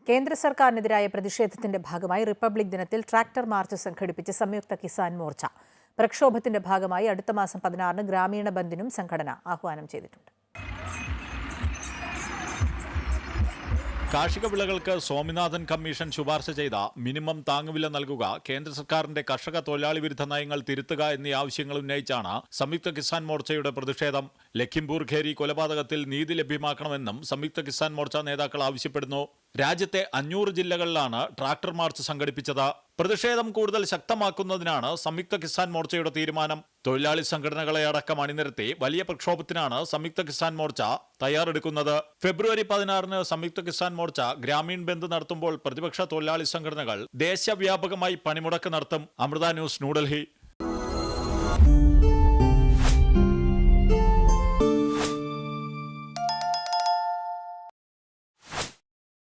കേന്ദ്ര സർക്കാരിനെതിരായ പ്രതിഷേധത്തിന്റെ ഭാഗമായി റിപ്പബ്ലിക് ദിനത്തിൽ ട്രാക്ടർ മാർച്ച് സംഘടിപ്പിച്ച് സംയുക്ത കിസാൻ മോർച്ച. പ്രക്ഷോഭത്തിന്റെ ഭാഗമായി അടുത്ത മാസം 16-ന് ഗ്രാമീണ ബന്ദിനും സംഘടന ആഹ്വാനം ചെയ്തിട്ടുണ്ട്. കാർഷിക വിളകൾക്ക് സ്വാമിനാഥൻ കമ്മീഷൻ ശുപാർശ ചെയ്ത മിനിമം താങ്ങുവില നൽകുക, കേന്ദ്ര സർക്കാരിന്റെ കർഷക തൊഴിലാളി വിരുദ്ധ നയങ്ങൾ തിരുത്തുക എന്നീ ആവശ്യങ്ങൾ ഉന്നയിച്ചാണ് സംയുക്ത കിസാൻ മോർച്ചയുടെ പ്രതിഷേധം. ലഖിംപൂർ ഖേരി കൊലപാതകത്തിൽ നീതി ലഭ്യമാക്കണമെന്നും സംയുക്ത കിസാൻ മോർച്ച നേതാക്കൾ ആവശ്യപ്പെടുന്നു. രാജ്യത്തെ 500 ജില്ലകളിലാണ് ട്രാക്ടർ മാർച്ച് സംഘടിപ്പിച്ചത്. പ്രതിഷേധം കൂടുതൽ ശക്തമാക്കുന്നതിനാണ് സംയുക്ത കിസാൻ മോർച്ചയുടെ തീരുമാനം. തൊഴിലാളി സംഘടനകളെ അടക്കം അണിനിരത്തി വലിയ പ്രക്ഷോഭത്തിനാണ് സംയുക്ത കിസാൻ മോർച്ച തയ്യാറെടുക്കുന്നത്. ഫെബ്രുവരി 16-ന് സംയുക്ത കിസാൻ മോർച്ച ഗ്രാമീൺ ബന്ദ് നടത്തുമ്പോൾ പ്രതിപക്ഷ തൊഴിലാളി സംഘടനകൾ ദേശവ്യാപകമായി പണിമുടക്ക് നടത്തും. അമൃത ന്യൂസ്, ന്യൂഡൽഹി.